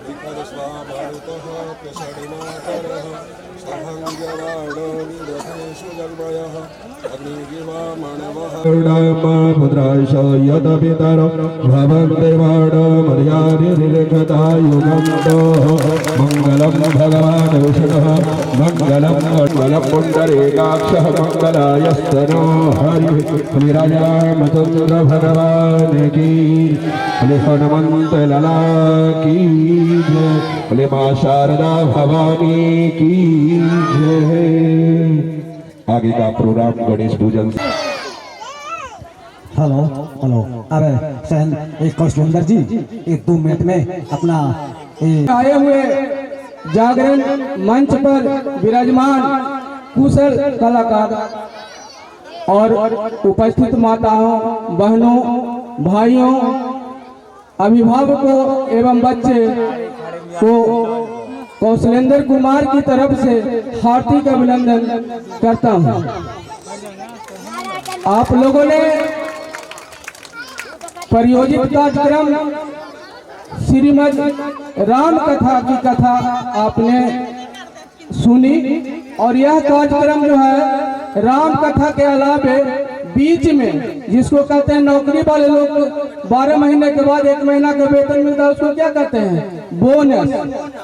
स्वाभाविकः प्रसरिणाकरः सहङ्गवाणोनिरथेषु जन्मयः अग्निगिवा मानवः मुद्राश यदपितर भवन्देवाणमर्यादिनिर्गता युगन्तो मङ्गलं भगवान् विष्णुः मङ्गलं पुण्डरीकाक्षः मङ्गलायस्तनो हरिः श्रीरामचन्द्र भगवान् की हनुमन्त लला की जय, बोले मां शारदा भवानी की जय। आगे का प्रोग्राम गणेश पूजन। हेलो हेलो, अरे सहन एक कौशलेंद्र जी एक 2 मिनट में अपना आए हुए जागरण मंच पर विराजमान कुशल कलाकार और उपस्थित माताओं, बहनों, भाइयों, अभिभावकों एवं बच्चे को कौशलेंद्र कुमार की तरफ से हार्दिक अभिनंदन करता हूं। आप लोगों ने परियोजित कार्यक्रम श्रीमद् राम कथा की कथा आपने सुनी और यह कार्यक्रम जो है राम कथा के अलावे बीच में जिसको कहते हैं नौकरी वाले लोग 12 महीने के बाद 1 महीना का वेतन मिलता है, उसको क्या कहते हैं? बोनस।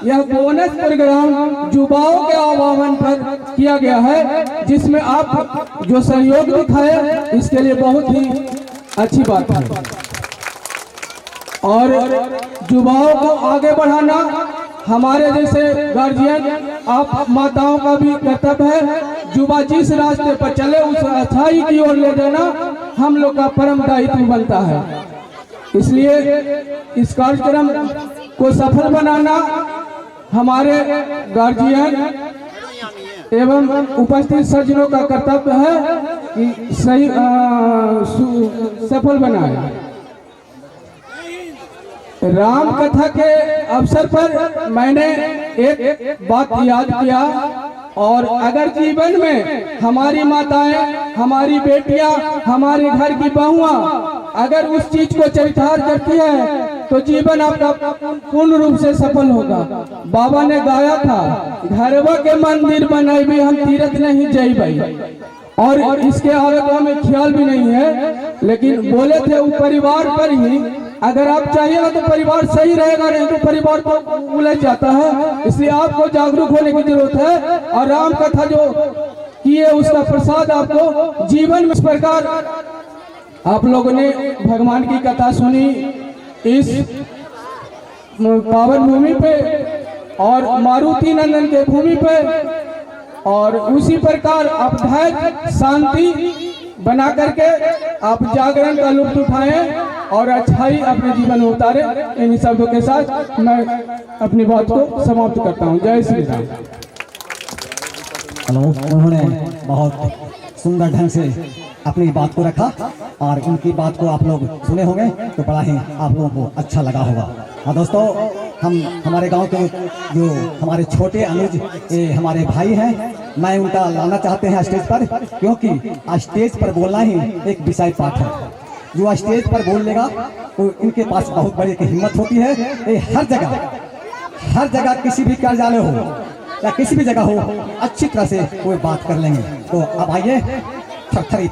यह बोनस प्रोग्राम युवाओं के आह्वान पर किया गया है, जिसमें आप जो सहयोग दिखाए इसके लिए बहुत ही अच्छी बात है। और युवाओं को आगे बढ़ाना हमारे जैसे गार्जियन, आप माताओं का भी कर्तव्य है। युवा जिस रास्ते पर चले उस अच्छाई की ओर ले जाना हम लोग का परम दायित्व बनता है। इसलिए इस कार्यक्रम को सफल बनाना हमारे गार्जियन एवं उपस्थित सज्जनों का कर्तव्य है कि सही सफल बनाए। राम कथा के अवसर पर मैंने एक बात याद किया, और अगर जीवन में हमारी माताएं, हमारी बेटियां, हमारे घर की बहुआं अगर उस चीज को चरितार्थ करती है तो जीवन आपका पूर्ण रूप से सफल होगा। बाबा ने गाया था, घरवा के मंदिर बनाई भी हम तीरथ नहीं जइबै, और इसके आगे तो हमें ख्याल भी नहीं है, लेकिन बोले थे वो परिवार पर ही अगर आप चाहिएगा तो परिवार सही रहेगा, नहीं तो परिवार तो उलझ जाता है। इसलिए आपको जागरूक होने की जरूरत है, और राम कथा जो किए उसका प्रसाद आपको जीवन में इस प्रकार आप लोगों ने भगवान की कथा सुनी इस पावन भूमि पे और मारुति नंदन के भूमि पे, और उसी प्रकार आप धैर्य शांति बना करके आप जागरण का लुत्फ उठाएं और अच्छाई अपने जीवन में उतारे। इन शब्दों के साथ मैं अपनी बात को समाप्त करता हूं। जय श्री राम। हेलो, उन्होंने बहुत सुंदर ढंग से अपनी बात को रखा और इनकी बात को आप लोग सुने होंगे तो बड़ा ही आप लोगों को अच्छा लगा होगा। और दोस्तों, हम हमारे गांव के जो हमारे छोटे अनुज ये हमारे भाई हैं, मैं उनका लाना चाहते हैं स्टेज पर, क्योंकि स्टेज पर बोलना ही एक विषय पाठ है। जो स्टेज पर बोल लेगा तो इनके पास बहुत बड़ी की हिम्मत होती है। ये हर जगह किसी भी कार्यालय हो या किसी भी जगह हो अच्छी तरह से कोई बात कर लेंगे। तो अब आइए, थरथरी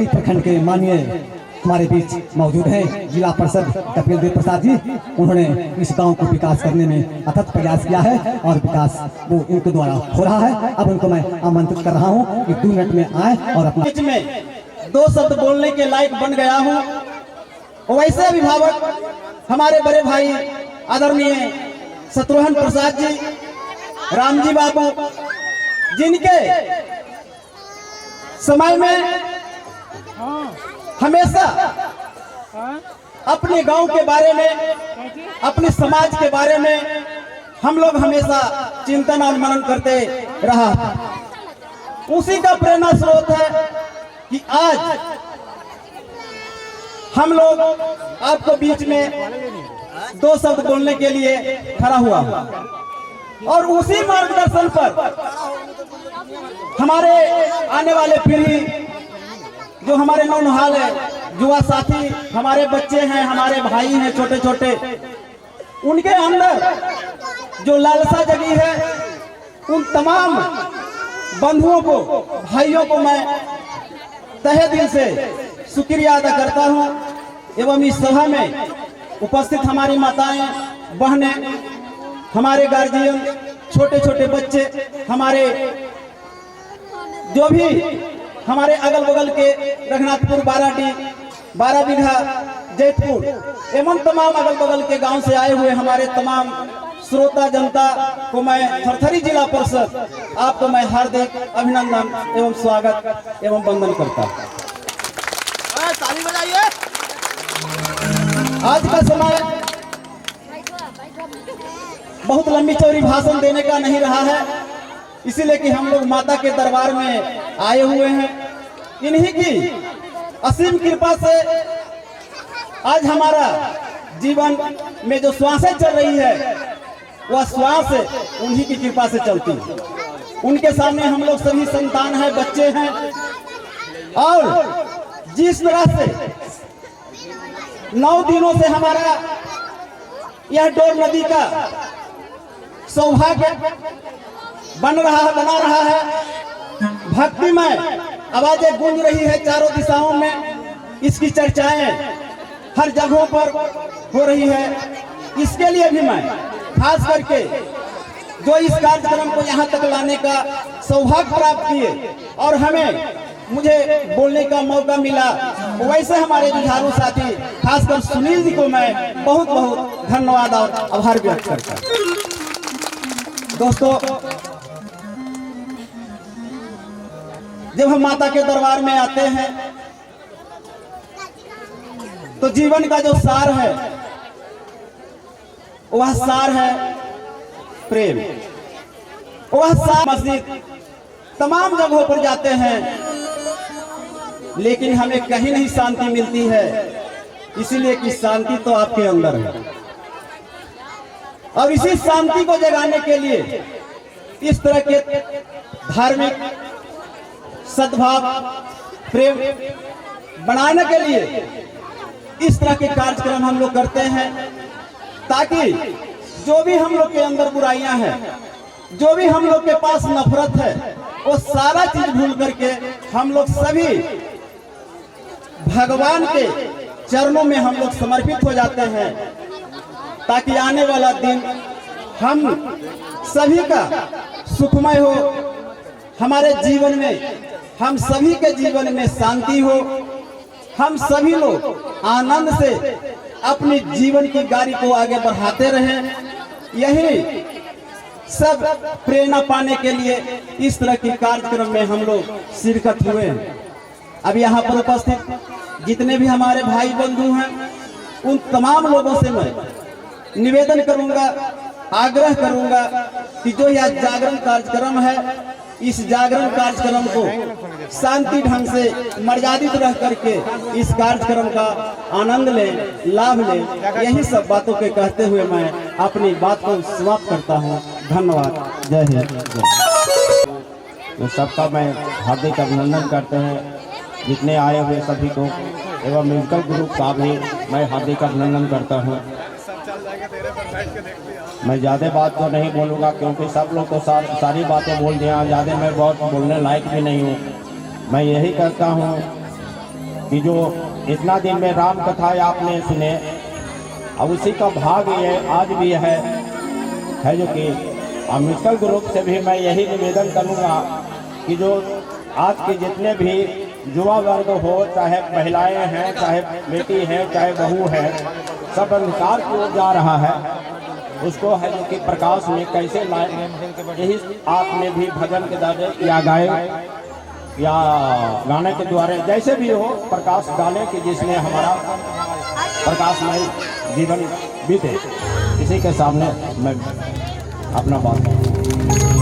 प्रखंड के माननीय हमारे बीच मौजूद हैं जिला परिषद कपिल देव प्रसाद जी। उन्होंने इस गांव को विकास करने में अथक प्रयास किया है और विकास वो इनके द्वारा हो रहा है। अब उनको मैं आमंत्रित कर रहा हूं कि 2 मिनट में आए और अपना बीच में 2 शब्द बोलने के लायक बन गया हूं। वैसे अभिभावक हमारे बड़े भाई आदरणीय शत्रुघ्न प्रसाद जी, रामजी बाबू, जिनके समय में हमेशा अपने गांव के बारे में, अपने समाज के बारे में हम लोग हमेशा चिंतन और मनन करते रहा। उसी का प्रेरणा स्रोत है कि आज हम लोग आपको बीच में 2 शब्द बोलने के लिए खड़ा हुआ, और उसी मार्गदर्शन पर हमारे आने वाले पीढ़ी जो हमारे नौनिहाल है, युवा साथी, हमारे बच्चे हैं, हमारे भाई हैं छोटे छोटे, उनके अंदर जो लालसा जगी है, उन तमाम बंधुओं को, भाइयों को मैं तहे दिल से शुक्रिया अदा करता हूं। एवं इस सभा में उपस्थित हमारी माताएं, बहनें, हमारे गार्जियन, छोटे छोटे बच्चे, हमारे जो भी हमारे अगल बगल के रघुनाथपुर, बाराडी, 12 बीघा, जैतपुर एवं तमाम अगल बगल के गांव से आए हुए हमारे तमाम श्रोता जनता को मैं थरथरी जिला परिषद आपको मैं हार्दिक अभिनंदन एवं स्वागत एवं वंदन करता हूं। ताली बजाइए। आज का समय बहुत लंबी चौड़ी भाषण देने का नहीं रहा है, इसीलिए कि हम लोग माता के दरबार में आए हुए हैं। इन्हीं की असीम कृपा से आज हमारा जीवन में जो श्वासें चल रही है, वह श्वास उन्हीं की कृपा से चलती है। उनके सामने हम लोग सभी संतान हैं, बच्चे हैं। और जिस तरह से 9 दिनों से हमारा यह डोर नदी का सौभाग्य बना रहा है, भक्तिमय आवाजें गूंज रही है चारों दिशाओं में, इसकी चर्चाएं हर जगहों पर हो रही है। इसके लिए भी मैं खास करके जो इस कार्यक्रम को यहाँ तक लाने का सौभाग्य प्राप्त किए और मुझे बोलने का मौका मिला, वैसे हमारे जुझारू साथी खासकर सुनील जी को मैं बहुत बहुत धन्यवाद और आभार व्यक्त करता हूँ। दोस्तों, जब हम माता के दरबार में आते हैं तो जीवन का जो सार है, वह सार है प्रेम। वह सार मस्जिद तमाम जगहों पर जाते हैं, लेकिन हमें कहीं नहीं शांति मिलती है, इसीलिए कि शांति तो आपके अंदर है। और इसी शांति को जगाने के लिए इस तरह के धार्मिक सद्भाव, प्रेम बनाने के लिए इस तरह के कार्यक्रम हम लोग करते हैं, ताकि जो भी हम लोग के अंदर बुराइयां हैं, जो भी हम लोग के पास नफरत है, वो सारा चीज भूल करके हम लोग सभी भगवान के चरणों में हम लोग समर्पित हो जाते हैं, ताकि आने वाला दिन हम सभी का सुखमय हो, हमारे जीवन में, हम सभी के जीवन में शांति हो, हम सभी लोग आनंद से अपनी जीवन की गाड़ी को आगे बढ़ाते रहें। यही सब प्रेरणा पाने के लिए इस तरह के कार्यक्रम में हम लोग शिरकत हुए हैं। अब यहाँ पर उपस्थित जितने भी हमारे भाई बंधु हैं, उन तमाम लोगों से मैं निवेदन करूंगा, आग्रह करूंगा कि जो यह जागरण कार्यक्रम है, इस जागरण कार्यक्रम को शांति ढंग से मर्यादित रह करके इस कार्यक्रम का आनंद लें, लाभ लें। यही सब बातों के कहते हुए मैं अपनी बात को समाप्त करता हूं। धन्यवाद। जय हिंद। तो सबका मैं हार्दिक अभिनंदन करते हैं, जितने आए हुए सभी को, एवं म्यूजिकल ग्रुप का भी मैं हार्दिक अभिनंदन करता हूं। मैं ज़्यादा बात तो नहीं बोलूँगा, क्योंकि सब लोग तो सारी बातें बोल दिया, ज़्यादा मैं बहुत बोलने लायक भी नहीं हूँ। मैं यही कहता हूँ कि जो इतना दिन में राम कथा आपने सुने, अब उसी का भाग ये आज भी है जो कि म्यूजिकल ग्रुप से भी मैं यही निवेदन करूँगा कि जो आज के जितने भी युवा वर्ग हो, चाहे महिलाएं हैं, चाहे बेटी है, चाहे बहू है, सब अंधकार की ओर जा रहा है, उसको है जो कि प्रकाश में कैसे लाए। यही आपने भी भजन के द्वारा या गाए या गाने के द्वारा जैसे भी हो प्रकाश डालें, कि जिसमें हमारा प्रकाशमय जीवन बीते। इसी के सामने मैं अपना बात